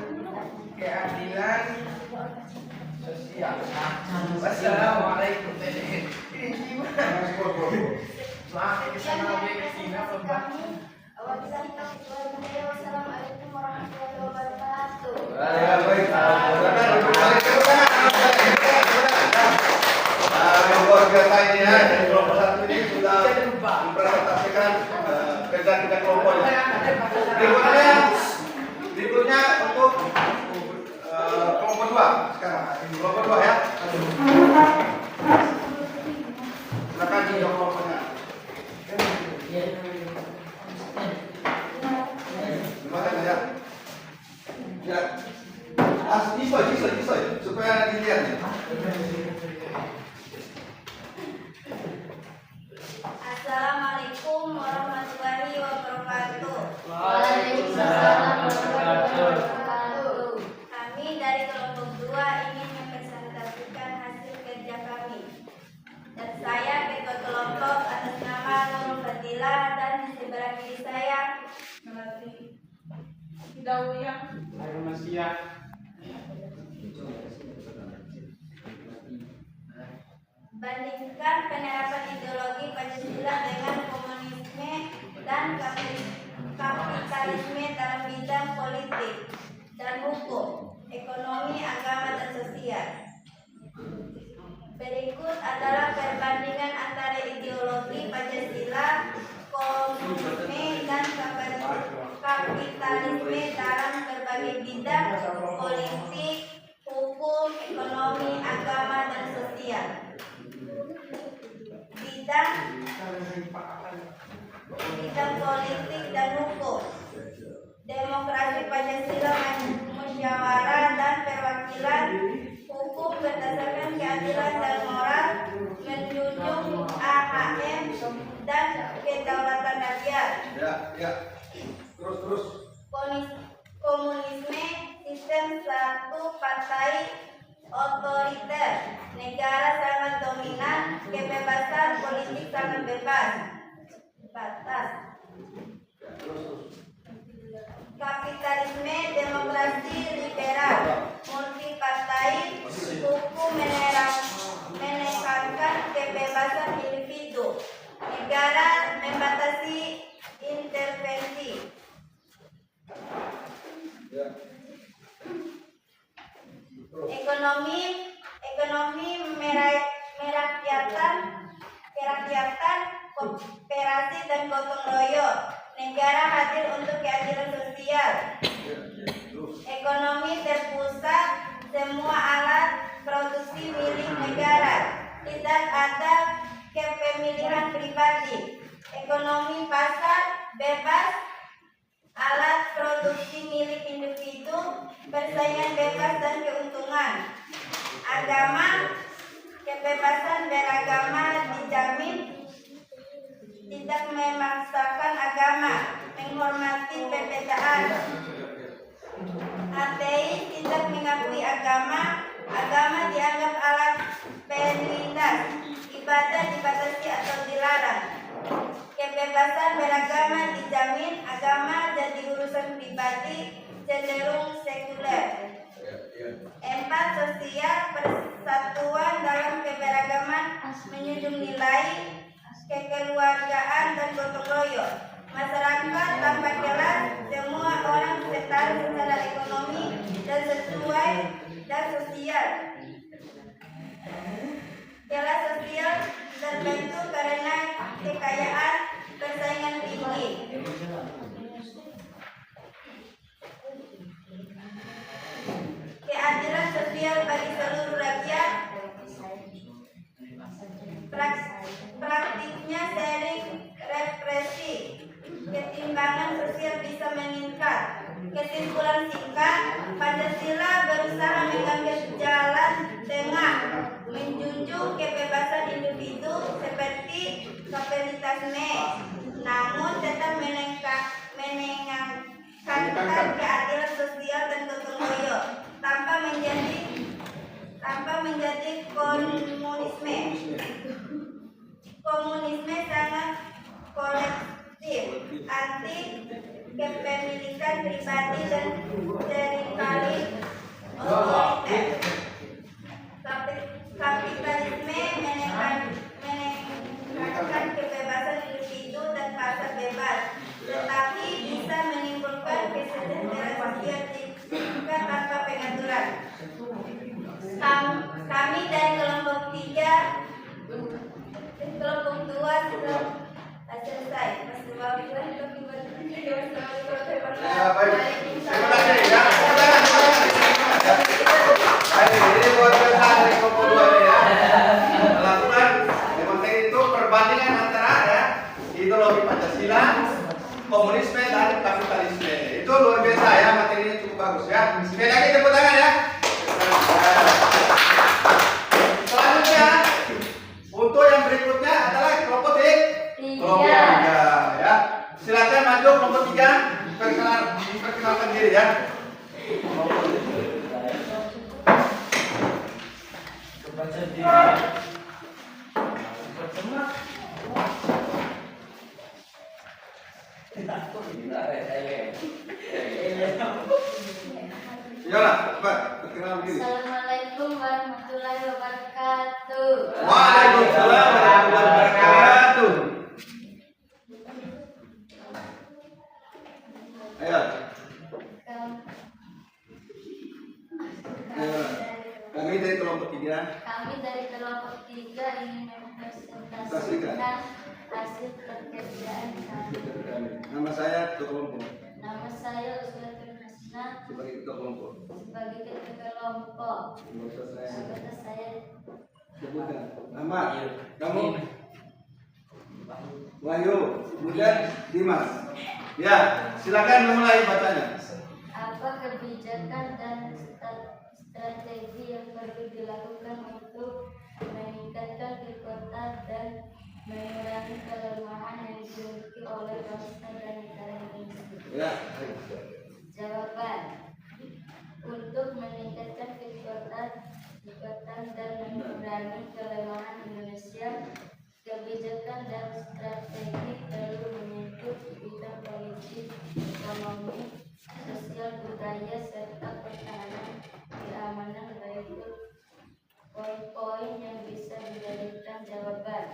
[SPEAKER 2] keadilan sosial. Wassalamualaikum. Maaf, wassalamualaikum warahmatullahi wabarakatuh.
[SPEAKER 1] Luar biasa ini ya, dari kelompok satu ini sudah mempresentasikan kerja kita kelompoknya. Berikutnya untuk kelompok 2 sekarang. Kelompok 2 ya. Silakan juga kelompoknya. Gimana ya? Ya. Isoy supaya dilihat ya.
[SPEAKER 4] Assalamualaikum warahmatullahi wabarakatuh. kelompok 2 ingin mempresentasikan hasil kerja kami. Dan saya ketua kelompok atas nama Nurul Fadila dan sebarang diri saya melalui Hidawiyah
[SPEAKER 3] Arumasiah.
[SPEAKER 4] bandingkan penerapan ideologi Pancasila dengan komunisme dan kapitalisme dalam bidang politik dan hukum, ekonomi, agama, dan sosial. Berikut adalah perbandingan antara ideologi Pancasila, komunisme, dan kapitalisme dalam berbagai bidang politik, hukum, ekonomi, agama, dan sosial. Bidang politik dan hukum. Demokrasi Pancasila musyawarah dan perwakilan, hukum berdasarkan keadilan dan moral, menjunjung AHM dan kedaulatan rakyat.
[SPEAKER 1] Ya. Terus.
[SPEAKER 4] Komunisme, sistem satu partai otoriter, negara sangat dominan, kebebasan politik sangat bebas. Kapitalisme, demokrasi liberal, multipartai, hukum menekankan kebebasan individu, negara membatasi intervensi. Ekonomi merakyatan, kooperasi dan gotong royong. Negara hadir untuk keadilan sosial. Ekonomi terpusat, semua alat produksi milik negara. Tidak ada kepemilikan pribadi. Ekonomi pasar bebas, alat produksi milik individu, persaingan bebas dan keuntungan. Agama, kebebasan beragama dijamin, tidak memaksakan agama, menghormati perbedaan. Ateis tidak mengakui agama, agama dianggap alat penindas, ibadah dibatasi atau dilarang. Kebebasan beragama dijamin, agama jadi urusan pribadi, cenderung sekuler. 4. Sosial, persatuan dalam keberagaman, menjunjung nilai kekeluargaan dan gotong royong. Masyarakat tanpa kelas, semua orang setara secara ekonomi dan sesuai dan sosial. Kelas sosial terbentuk karena kekayaan, persaingan tinggi. Keadilan sosial bagi seluruh rakyat. Praktiknya sering represi, ketimbangan sosial bisa meningkat. Kesimpulan singkat, Pancasila berusaha mengambil jalan tengah, menjunjung kebebasan individu seperti kapitalisme, namun tetap menegakkan keadilan sosial dan gotong royong tanpa menjadi komunisme. Komunisme sangat kolektif, anti kepemilikan pribadi dan seringkali otoriter. Kapitalisme menekankan kebebasan individu dan pasar bebas, tetapi bisa menimbulkan kesejahteraan sosial jika tanpa pengaturan. Kami dari kelompok 3, kelompok 2 sudah selesai.
[SPEAKER 1] Ya, baik. Terima kasih ya.
[SPEAKER 4] Assalamualaikum warahmatullahi wabarakatuh.
[SPEAKER 1] Waalaikumsalam warahmatullahi wabarakatuh. Ayo. Kami dari kelompok 3.
[SPEAKER 4] Kami dari kelompok 3 ingin mempresentasikan hasil pekerjaan kami.
[SPEAKER 1] Nama saya ketua kelompok.
[SPEAKER 4] Nama saya Uswatun Hasna
[SPEAKER 1] Sebagai ketua kelompok.
[SPEAKER 4] sebagai ketua kelompok.
[SPEAKER 1] Anggota saya.
[SPEAKER 4] Anggota saya
[SPEAKER 1] Sebutkan. Nama. Kamu. Wahyu. Kemudian Dimas. Ya, silakan memulai bacanya.
[SPEAKER 4] apa kebijakan dan strategi yang perlu dilakukan untuk meningkatkan kekuatan dan mengurangi kelemahan yang dimiliki oleh bangsa dan negara Indonesia?
[SPEAKER 1] Ya.
[SPEAKER 4] Jawaban: untuk meningkatkan kekuatan dan mengurangi kelemahan Indonesia, kebijakan dan strategi perlu menyentuh bidang politik, ekonomi, sosial, budaya, serta pertahanan keamanan, berikut poin-poin yang bisa dijadikan jawaban.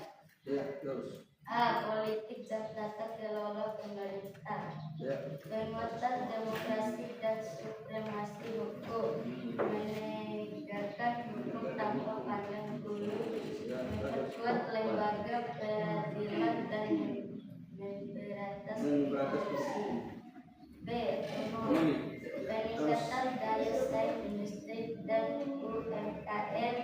[SPEAKER 1] Ya, terus.
[SPEAKER 4] A. Politik dan tata kelola pemerintah.
[SPEAKER 1] Ya.
[SPEAKER 4] Penguatan demokrasi dan supremasi hukum, menegakkan hukum tanpa pandang bulu, memperkuat lembaga peradilan dan memberantas korupsi. B. Ekonomi, peningkatan daya saing industri dan UMKM,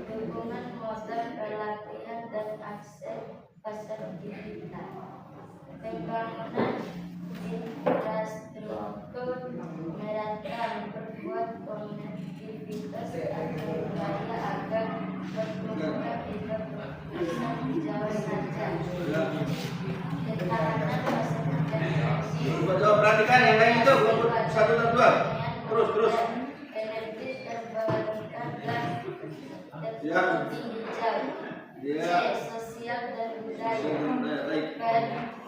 [SPEAKER 4] dukungan modal pelatihan dan akses pasar digital, pembangunan infrastruktur merata, memperkuat konektivitas antar wilayah agar pertumbuhan tidak bisa jauh saja, ketahanan masyarakat
[SPEAKER 1] Coba perhatikan yang lain itu kelompok 1 dan 2. Terus.
[SPEAKER 4] energi terbarukan dan
[SPEAKER 1] Ya.
[SPEAKER 4] teknologi hijau.
[SPEAKER 1] Ya.
[SPEAKER 4] C. Sosial dan budaya.
[SPEAKER 1] Baik.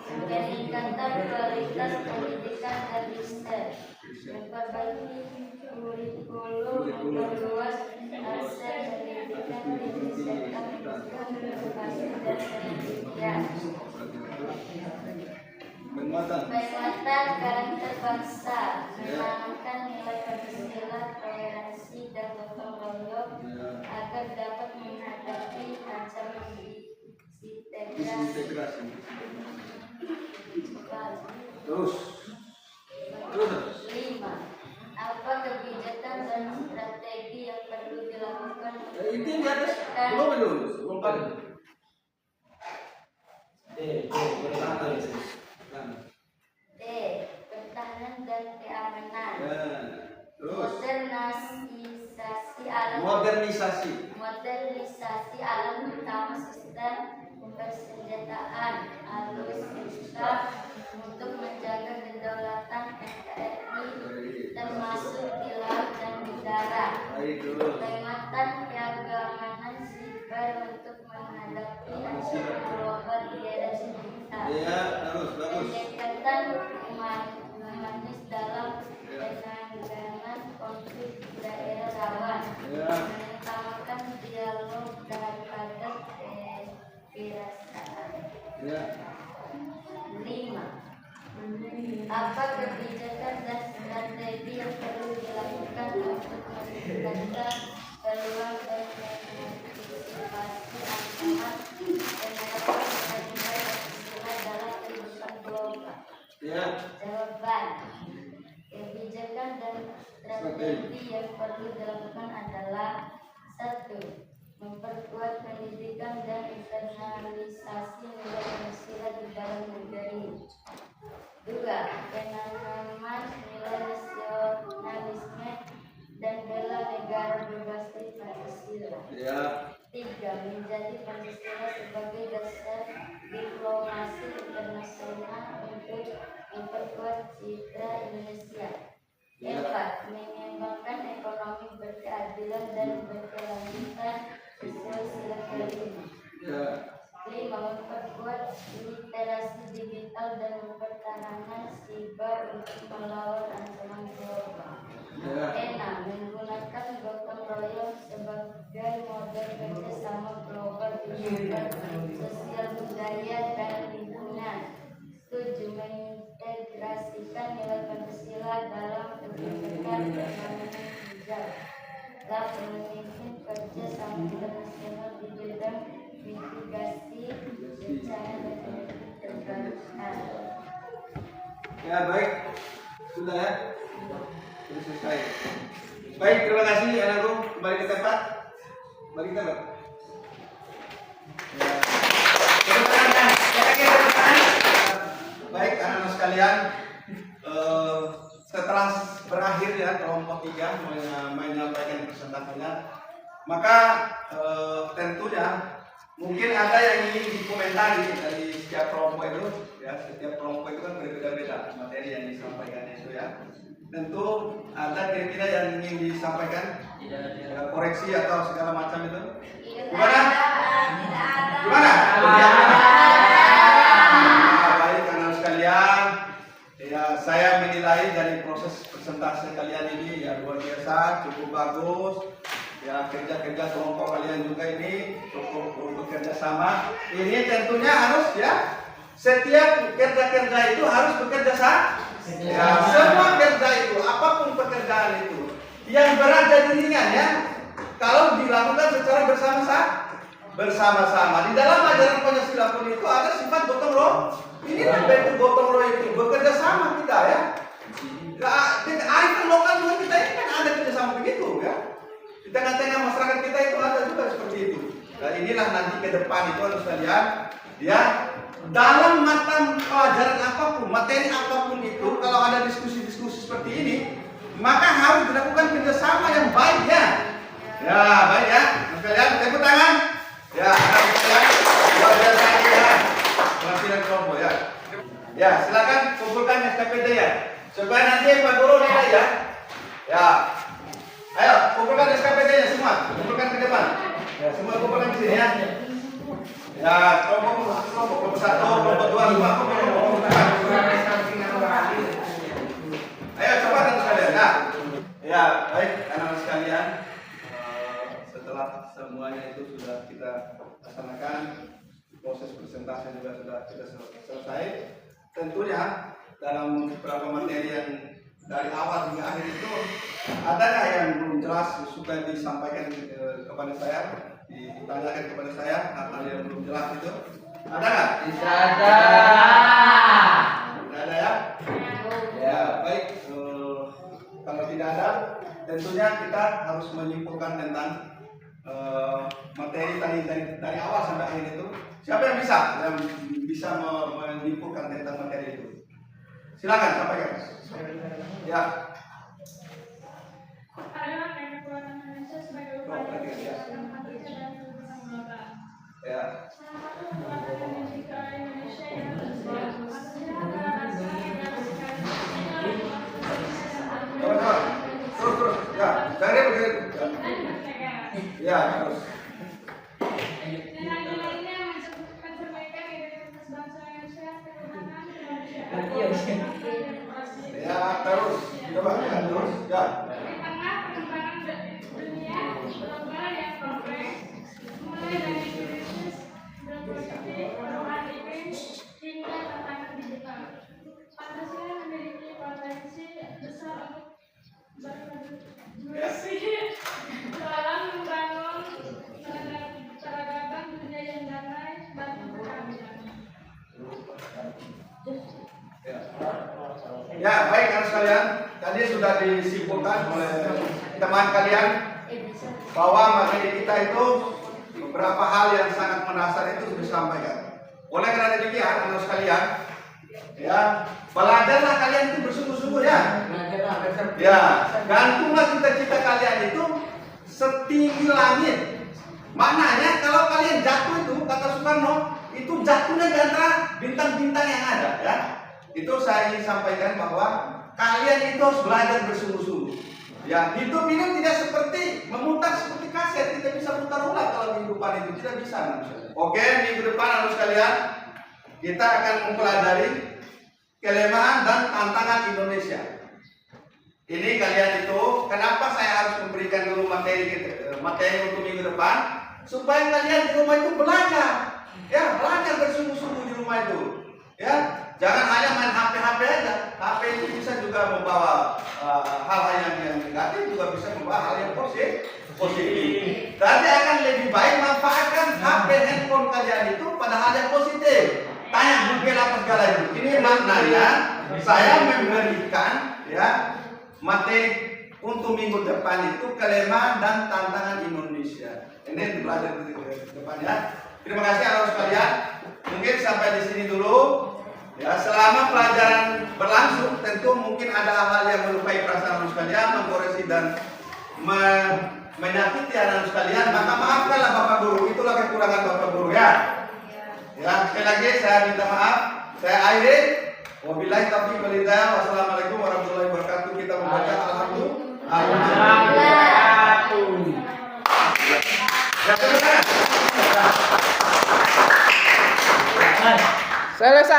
[SPEAKER 4] Peningkatan kualitas pendidikan dan riset, memperbaiki kurikulum, memperluas akses pendidikan tinggi serta mendukung inovasi dan penelitian.
[SPEAKER 1] Penguatan.
[SPEAKER 4] Penguatan karakter bangsa, menanamkan nilai Pancasila, toleransi dan gotong royong agar dapat menghadapi ancaman
[SPEAKER 1] Disintegrasi.
[SPEAKER 4] Terus.
[SPEAKER 1] Terus.
[SPEAKER 4] 5. Apa kebijakan dan strategi yang perlu dilakukan
[SPEAKER 1] Itu yang di atas. Belum paling.
[SPEAKER 4] D. Pertahanan dan keamanan.
[SPEAKER 1] Terus.
[SPEAKER 4] Modernisasi alat utama sistem persenjataan alutsista untuk menjaga kedaulatan NKRI termasuk di laut dan udara. Penguatan keamanan siber untuk menghadapi ancaman global di era digital. Pendekatan humanis dalam penanganan konflik daerah rawan. Mengutamakan dialog daripada kebersamaan. 5. Apa kebijakan dan strategi yang perlu dilakukan untuk meningkatkan peluang dan mengantisipasi ancaman penerapan nilai Pancasila dalam kehidupan global? Jawaban: kebijakan dan strategi yang perlu dilakukan adalah: 1. Memperkuat pendidikan dan internalisasi nilai Pancasila di dalam negeri. 2. Penanaman nilai nasionalisme dan bela negara berbasis Pancasila. 3. Menjadi Pancasila sebagai dasar diplomasi internasional untuk memperkuat citra Indonesia. 4. Mengembangkan ekonomi berkeadilan dan berkelanjutan sesuai sila kelima. 5. Memperkuat literasi digital dan pertahanan siber untuk melawan ancaman global. 6. Menggunakan gotong royong bekerja sama global tujuan sosial budaya dan lingkungan. 7. Mengintegrasikan nilai Pancasila dalam kebijakan pembangunan hijau. 8. Memimpin kerja sama internasional di bidang mitigasi bencana dan terbarukan.
[SPEAKER 1] Ya baik, sudah ya, sudah selesai. Baik, terima kasih anakku. Kembali ke tempat. Bagi kita Pak. Baik anak-anak sekalian, setelah berakhir ya kelompok 3 menyampaikan presentasinya, maka tentunya mungkin ada yang ingin dikomentari dari setiap kelompok itu, ya setiap kelompok itu kan berbeda-beda materi yang disampaikan itu ya. Tentu ada kira-kira yang ingin disampaikan, ya, koreksi atau segala macam itu. Gimana? Gimana? Baik anak sekalian, ya saya menilai dari proses presentasi kalian ini ya luar biasa, cukup bagus. Ya kerja-kerja kelompok kalian juga ini cukup bekerja sama. Ini tentunya harus ya setiap kerja-kerja itu harus bekerja sama. Ya, semua kerja itu, apapun pekerjaan itu, yang berat jadi ringan ya, kalau dilakukan secara bersama-sama. Di dalam ajaran Pancasila pun itu ada sifat gotong royong. Ini bentuk gotong royong itu bekerja sama kita ya. Arifan lokal juga kita ini kan ada kerjasama begitu ya. Di tengah-tengah masyarakat kita itu ada juga seperti itu. Dan inilah nanti ke depan itu harus kalian ya. Dalam mata pelajaran apapun, materi apapun itu, kalau ada diskusi-diskusi seperti ini, maka harus dilakukan kerjasama yang baik ya. Ya baik ya, sekalian tepuk tangan. Ya, sekalian luar biasa ya. Pelatihan kelompok ya. Ya, silakan kumpulkan SKPD ya. Supaya nanti Pak Guru lihat ya. Ya, ayo kumpulkan SKPD-nya semua, kumpulkan ke depan. Ya, semua kumpulkan di sini ya. Ya, kelompok 1, kelompok 2, kelompok 3. Ayo coba anak sekalian. Nah, ya baik anak sekalian. Setelah semuanya itu sudah kita laksanakan, proses presentasi juga sudah kita selesai. Tentunya dalam beberapa materi yang dari awal hingga akhir itu, adakah yang belum jelas supaya disampaikan kepada saya? Ditanyakan kepada saya hal yang belum jelas itu ada nggak?
[SPEAKER 2] Tidak ada.
[SPEAKER 1] Tidak ada ya? Ya baik. Kalau tidak ada, tentunya kita harus menyimpulkan tentang materi tadi dari awal sampai akhir itu. Siapa yang bisa menyimpulkan tentang materi itu? Silakan sampaikan. Ya.
[SPEAKER 7] Adalah kekuatan Indonesia sebagai upaya dan
[SPEAKER 1] Ya.
[SPEAKER 7] salah satu kekuatan Indonesia yang
[SPEAKER 1] Terus ya, cari begitu. Ya, terus.
[SPEAKER 7] Nilai-nilainya mencerminkan perbaikan identitas bangsa Indonesia, ketuhanan, kemanusiaan, demokrasi.
[SPEAKER 1] Ya, terus. Coba ya, terus. Ya.
[SPEAKER 7] Di tengah perkembangan dunia global yang kompleks, mulai dari krisis geopolitik, perubahan iklim, hingga tantangan digital, Pancasila memiliki potensi besar untuk berkontribusi dalam membangun peradaban dunia yang damai dan berkeadilan.
[SPEAKER 1] Ya, baik anak sekalian. Tadi sudah disimpulkan oleh teman kalian bahwa materi kita itu beberapa hal yang sangat mendasar itu sudah disampaikan. Oleh karena demikian anak sekalian, ya belajarlah kalian itu bersungguh-sungguh ya. Ya, gantunglah cita-cita kalian itu setinggi langit. Maknanya kalau kalian jatuh itu kata Soekarno itu jatuhnya di antara bintang-bintang yang ada ya. Itu saya ingin sampaikan bahwa kalian itu harus belajar bersungguh-sungguh. Ya, hidup ini tidak seperti memutar seperti kaset, tidak bisa putar ulang kalau kehidupan itu tidak bisa. Oke, minggu depan harus sekalian kita akan mempelajari kelemahan dan tantangan Indonesia. ini kalian itu, kenapa saya harus memberikan dulu materi untuk minggu depan? Supaya kalian di rumah itu belajar. Ya, belajar bersungguh-sungguh di rumah itu. Ya, jangan hanya main HP aja. HP itu bisa juga membawa hal-hal yang negatif, juga bisa membawa hal yang positif. Tapi akan lebih baik manfaatkan HP handphone kalian itu pada hal yang positif. Tanya Google apa segala itu. Ini maknanya saya memberikan ya materi untuk minggu depan itu kelemahan dan tantangan Indonesia. Ini belajar di depan ya. Terima kasih anak sekalian. Mungkin sampai di sini dulu. Ya, selama pelajaran berlangsung, tentu mungkin ada hal-hal yang melukai perasaan anak sekalian, mengkoreksi dan menyakiti anak sekalian. Maka maafkanlah Bapak Guru. Itulah kekurangan Bapak Guru ya. Ya, sekali lagi saya minta maaf. Saya akhiri. Wabillahi taufiq wal hidayah. Wassalamualaikum warahmatullahi wabarakatuh. Kita membaca alhamdulillah.
[SPEAKER 6] Selesai.